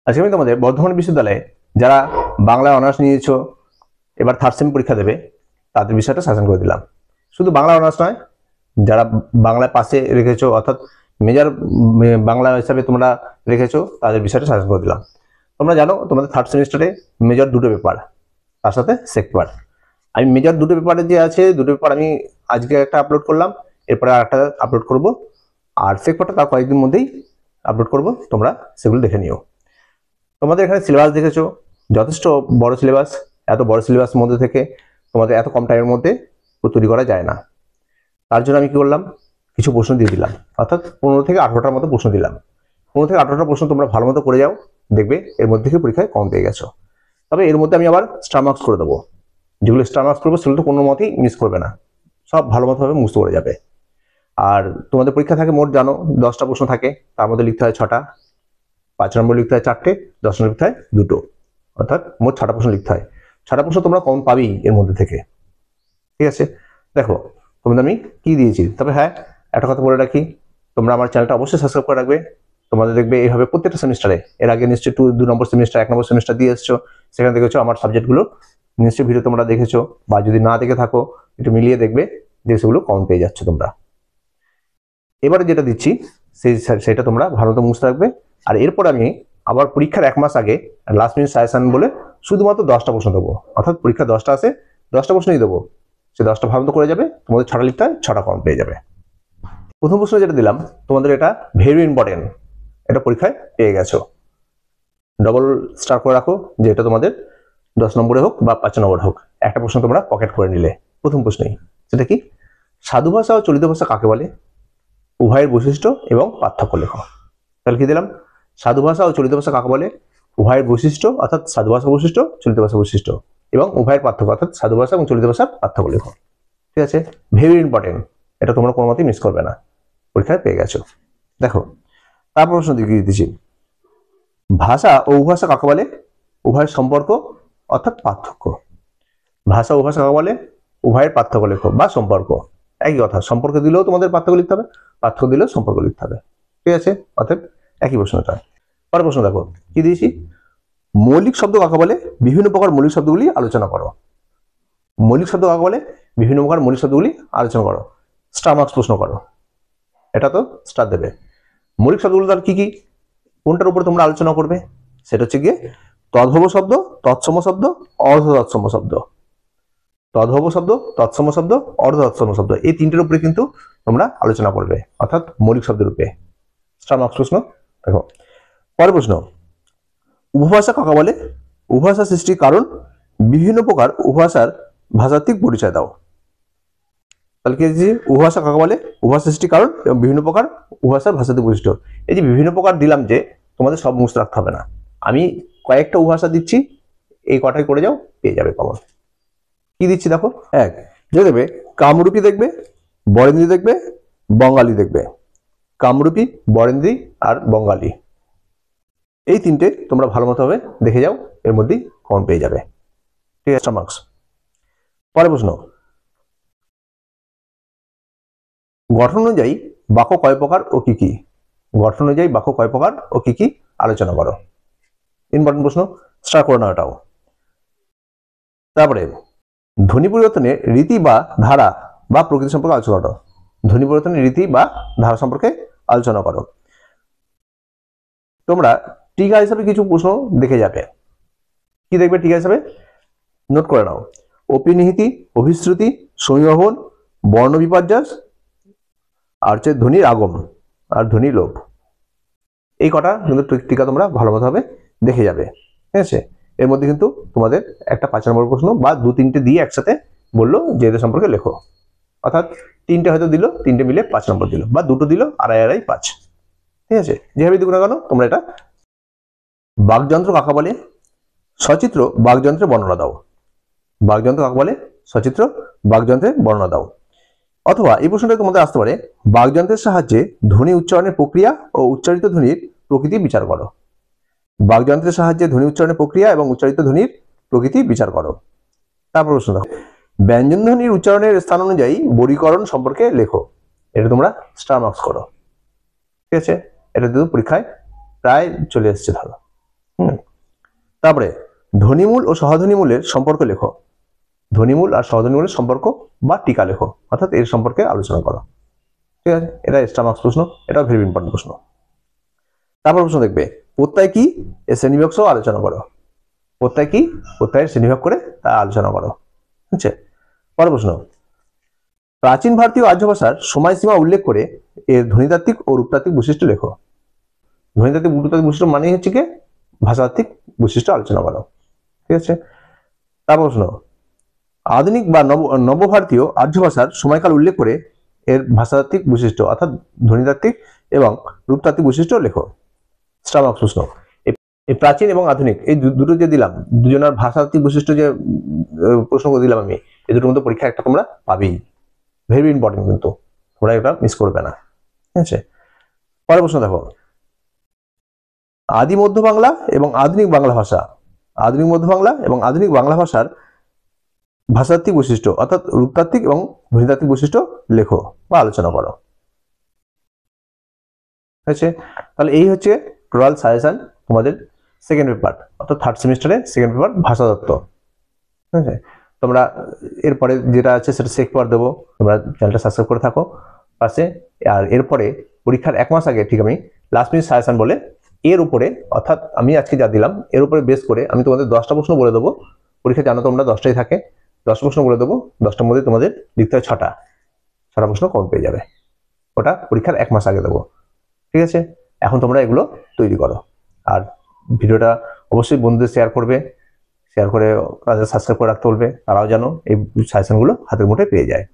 আজকে আমি তোমাদের বর্ধমান বিশ্ববিদ্যালয়ে যারা বাংলা অনার্স নিয়েছো, এবার থার্ড সেম পরীক্ষা দেবে, তাদের বিষয়টা শাসন করে দিলাম। শুধু বাংলা অনার্স নয়, যারা বাংলায় পাশে রেখেছো অর্থাৎ মেজর বাংলা হিসাবে তোমরা রেখেছো, তাদের বিষয়টা শাসন করে দিলাম। তোমরা জানো তোমাদের থার্ড সেমিস্টারে মেজর দুটো পেপার, তার সাথে সেক পেপার। আমি মেজর দুটো পেপারে যে আছে, দুটো পেপার আমি আজকে একটা আপলোড করলাম, এরপরে আর একটা আপলোড করবো, আর সেক পেপারটা তার কয়েকদিন মধ্যেই আপলোড করবো, তোমরা সেগুলো দেখে নিও। তোমাদের এখানে সিলেবাস দেখেছো, যথেষ্ট বড় সিলেবাস। এত বড় সিলেবাসের মধ্যে থেকে তোমাদের এত কম টাইমের মধ্যে তৈরি করা যায় না। তার জন্য আমি কি করলাম, কিছু প্রশ্ন দিয়ে দিলাম, অর্থাৎ 15 থেকে 18টার মতো প্রশ্ন দিলাম। 15 থেকে 18টা প্রশ্ন তোমরা ভালো মতো করে যাও, দেখবে এর মধ্যে থেকে পরীক্ষায় কম পেয়ে গেছো। তবে এর মধ্যে আমি আবার স্টার মার্কস করে দেবো। যেগুলো স্টার মার্কস করবো সেগুলো তো কোনো মতেই মিস করবে না, সব ভালো মতোভাবে মুখস্থ করে যাবে। আর তোমাদের পরীক্ষা থাকে মোট জানো 10টা প্রশ্ন থাকে, তার মধ্যে লিখতে হয় 6টা, 5 নম্বর লিখতে হয় 4টে, 10 নম্বর লিখতে হয় 2টো, অর্থাৎ মোট 6টা প্রশ্ন লিখতে হয়। 6টা প্রশ্ন তোমরা কম পাবেই এর মধ্যে থেকে, ঠিক আছে? দেখো তোমাদের আমি কি দিয়েছি। তবে হ্যাঁ, একটা কথা বলে রাখি, তোমরা আমার চ্যানেলটা অবশ্যই সাবস্ক্রাইব করে রাখবে। তোমাদের দেখবে এইভাবে প্রত্যেকটা সেমিস্টারে, এর আগে নিশ্চয়ই 2 নম্বর সেমিস্টার, 1 নম্বর সেমিস্টার দিয়ে এসছো, সেখানে দেখেছো আমার সাবজেক্টগুলো নিশ্চয়ই ভিডিও তোমরা দেখেছো, বা যদি না দেখে থাকো একটু মিলিয়ে দেখবে যে সেগুলো কম পেয়ে যাচ্ছ তোমরা। এবারে যেটা দিচ্ছি সেটা তোমরা ভালো মতো মুখস্থ রাখবে। আর এরপর আমি আবার পরীক্ষার 1 মাস আগে লাস্ট মিনিট সাজেশন বলে শুধুমাত্র 10টা প্রশ্ন দেবো, অর্থাৎ পরীক্ষা 10টা আছে, 10টা প্রশ্নই দেবো। সে 10টা ভালো মতো করে যাবে, তোমাদের 6টা লিখতে হয়, 6টা কম পেয়ে যাবে। প্রথম প্রশ্ন যেটা দিলাম তোমাদের, এটা ভেরি ইম্পর্টেন্ট, এটা পরীক্ষায় পেয়ে গেছো, ডবল স্টার করে রাখো যে এটা তোমাদের 10 নম্বরে হোক বা 5 নম্বরে হোক, একটা প্রশ্ন তোমরা পকেট করে নিলে। প্রথম প্রশ্নই সেটা কি, সাধু ভাষা ও চলিত ভাষা কাকে বলে, উভয়ের বৈশিষ্ট্য এবং পার্থক্য লেখো। তাহলে কি দিলাম, সাধু ভাষা ও চলিত ভাষা কাকে বলে, উভয়ের বৈশিষ্ট্য অর্থাৎ সাধু ভাষা বৈশিষ্ট্য, চলিত ভাষা বৈশিষ্ট্য, এবং উভয়ের পার্থক্য অর্থাৎ সাধু ভাষা এবং চলিত ভাষার পার্থক্য লেখো। ঠিক আছে, ভেরি ইম্পর্টেন্ট, এটা তোমরা কোনো মতেই মিস করবে না, পরীক্ষায় পেয়ে গেছো। দেখো তারপর প্রশ্ন দিয়ে দিচ্ছি, ভাষা ও উপভাষা কাকে বলে, উভয়ের সম্পর্ক অর্থাৎ পার্থক্য। ভাষা ও উপভাষা কাকে বলে, উভয়ের পার্থক্য লেখো বা সম্পর্ক, একই কথা। সম্পর্ক দিলেও তোমাদের পার্থক্য লিখতে হবে, পার্থক্য দিলেও সম্পর্ক লিখতে হবে। ঠিক আছে, অর্থাৎ একই প্রশ্নটা। পরের প্রশ্ন দেখো কি দিয়েছি, মৌলিক শব্দ কাকে বলে, বিভিন্ন প্রকার মৌলিক শব্দগুলি আলোচনা করো। মৌলিক শব্দ কাকে বলে, বিভিন্ন প্রকার মৌলিক শব্দগুলি আলোচনা করো। স্টার মার্কস প্রশ্ন করো, এটা তো স্টার দেবে। মৌলিক শব্দগুলো তার কি কি, কোনটার উপরে তোমরা আলোচনা করবে, সেটা হচ্ছে গিয়ে তদ্ভব শব্দ, তৎসম শব্দ, অর্ধ তৎসম শব্দ। তদ্ভব শব্দ, তৎসম শব্দ, অর্ধ তৎসম শব্দ, এই তিনটের উপরে কিন্তু তোমরা আলোচনা করবে, অর্থাৎ মৌলিক শব্দের উপরে। স্টার মার্কস প্রশ্ন। দেখো পরের প্রশ্ন, উপভাষা কাকে বলে, উপভাষা সৃষ্টির কারণ, বিভিন্ন প্রকার উপভাষার ভাষাত্মিক পরিচয় দাও। তাহলে কি দিয়েছি, উপভাষা কাকে বলে, উপভাষা সৃষ্টির কারণ এবং বিভিন্ন প্রকার উপভাষার ভাষাত্মিক বৈশিষ্ট্য। এই যে বিভিন্ন প্রকার দিলাম, যে তোমাদের সব মুখস্থ রাখতে হবে না, আমি কয়েকটা উপভাষা দিচ্ছি, এই কটাই করে যাও, পেয়ে যাবে কমন। কি দিচ্ছি দেখো, এক যে দেবে কামরূপী দেখবে, বরেন্দ্রী দেখবে, বঙ্গালী দেখবে। কামরূপী, বরেন্দ্রী আর বঙ্গালী, এই তিনটে তোমরা ভালো মতো হবে দেখে যাও, এর মধ্যেই কমন পেয়ে যাবে। ঠিক আছে, মার্কস। পরের প্রশ্ন, গঠন অনুযায়ী বাক্য কয় প্রকার ও কি কি, গঠন অনুযায়ী বাক্য কয় প্রকার ও কি কি আলোচনা করো। ইম্পর্টেন্ট প্রশ্ন, স্টার করে নাও এটাও। তারপরে ধ্বনি পরিবর্তনের রীতি বা ধারা বা প্রকৃতি সম্পর্কে আলোচনা করো। ধ্বনি পরিবর্তনের রীতি বা ধারা সম্পর্কে আলোচনা করো। তোমরা টিকা হিসাবে কিছু প্রশ্ন দেখে যাবে, কি দেখবে টিকা হিসাবে, নোট করে নাও। অপিনিহিতি, অভিশ্রুতি, সমীবহন, বর্ণ বিপর্যাস, আর হচ্ছে ধ্বনির আগম আর ধ্বনি লোপ, এই কটা কিন্তু টিকা তোমরা ভালো মতো হবে দেখে যাবে। ঠিক আছে, এর মধ্যে কিন্তু তোমাদের একটা 5 নম্বর প্রশ্ন বা 2-3টে দিয়ে একসাথে বললো যে এদের সম্পর্কে লেখো, অর্থাৎ 3টে হয়তো দিল, 3টে মিলে 5 নম্বর দিল, বা 2টো দিল, আড়াই আড়াই 5। ঠিক আছে, যেভাবে দিক না কেন তোমরা এটা। বাকযন্ত্র কাকে বলে, সচিত্র বাকযন্ত্রের বর্ণনা দাও। বাকযন্ত্র কাকে বলে, সচিত্র বাকযন্ত্রের বর্ণনা দাও। অথবা এই প্রশ্নটা তোমাদের আসতে পারে, বাকযন্ত্রের সাহায্যে ধ্বনি উচ্চারণের প্রক্রিয়া ও উচ্চারিত ধ্বনির প্রকৃতি বিচার করো। বাকযন্ত্রের সাহায্যে ধ্বনি উচ্চারণের প্রক্রিয়া এবং উচ্চারিত ধ্বনির প্রকৃতি বিচার করো। তারপর প্রশ্ন দেখো, ব্যঞ্জন ধ্বনির উচ্চারণের স্থান অনুযায়ী বর্গীকরণ সম্পর্কে লেখো। এটা তোমরা স্টার মার্কস করো। ঠিক আছে, এটা কিন্তু পরীক্ষায় প্রায় চলে এসছে ধরো। তারপরে ধ্বনিমূল ও সহধ্বনিমূলের সম্পর্ক লেখো। ধ্বনিমূল আর সহধ্বনিমূলের সম্পর্ক বা টিকা লেখো, অর্থাৎ এর সম্পর্কে আলোচনা করো। ঠিক আছে, এটা এক্সট্রা মার্কস প্রশ্ন, এটাও ভেরি ইম্পর্টেন্ট প্রশ্ন। তারপর প্রশ্ন দেখবে প্রত্যয় কি, এর শ্রেণীবিভাগ সহ আলোচনা করো। প্রত্যয় কি, প্রত্যয়ের শ্রেণীবিভাগ করে তা আলোচনা করো। ঠিক আছে, পরের প্রশ্ন, প্রাচীন ভারতীয় আর্য ভাষার সময়সীমা উল্লেখ করে এর ধ্বনিতাত্ত্বিক ও রূপতাত্ত্বিক বৈশিষ্ট্য লেখো। ধ্বনিতাত্ত্বিক রূপতাত্ত্বিক বৈশিষ্ট্য মানে হচ্ছে কি ভাষাতাত্ত্বিক বৈশিষ্ট্য আলোচনা করো। ঠিক আছে, তারপর প্রশ্ন, আধুনিক বা নবভারতীয় আর্য ভাষার সময়কাল উল্লেখ করে এর ভাষাতাত্ত্বিক বৈশিষ্ট্য অর্থাৎ ধ্বনিতাত্ত্বিক এবং রূপতাত্ত্বিক বৈশিষ্ট্য লেখো। স্টামাক প্রশ্ন, এই প্রাচীন এবং আধুনিক এই দুটো যে দিলাম, দুজনের ভাষাতাত্ত্বিক বৈশিষ্ট্য যে প্রশ্ন দিলাম আমি, এই দুটোর মধ্যে পরীক্ষা একটা তোমরা পাবেই, ভেরি ইম্পর্টেন্ট, কিন্তু তোমরা এটা মিস করবে না। ঠিক আছে, পরের প্রশ্ন দেখো, আদি মধ্য বাংলা এবং আধুনিক বাংলা ভাষা, আধুনিক মধ্য বাংলা এবং আধুনিক বাংলা ভাষার ভাষাতাত্ত্বিক বৈশিষ্ট্য অর্থাৎ রূপতাত্ত্বিক এবং ধ্বনিতাত্ত্বিক বৈশিষ্ট্য লেখো বা আলোচনা করো। ঠিক আছে, তাহলে এই হচ্ছে টোটাল সাজেশন তোমাদের সেকেন্ড পেপার অর্থাৎ থার্ড সেমিস্টারে সেকেন্ড পেপার ভাষাতত্ত্ব। ঠিক আছে, তোমরা এরপরে যেটা আছে সেটা সেকেন্ড পেপার দেবো, তোমরা চ্যানেলটা সাবস্ক্রাইব করে থাকো পাশে। আর এরপরে পরীক্ষার 1 মাস আগে ঠিক আমি লাস্ট মিনিট সাজেশন বলে এর উপরে, অর্থাৎ আমি আজকে যা দিলাম এর উপরে বেস করে আমি তোমাদের 10টা প্রশ্ন বলে দেবো। পরীক্ষা জানো তোমরা 10টাই থাকে, 10 প্রশ্ন বলে দেবো, 10টার মধ্যে তোমাদের লিখতে হয় 6টা প্রশ্ন কম পেয়ে যাবে, ওটা পরীক্ষার 1 মাস আগে দেবো। ঠিক আছে, এখন তোমরা এগুলো তৈরি করো। আর ভিডিওটা অবশ্যই বন্ধুদের শেয়ার করবে, শেয়ার করে তাদের সাবস্ক্রাইব করে রাখতে বলবে, তারাও যেন এই সাজেশনগুলো হাতের মুঠোয় পেয়ে যায়।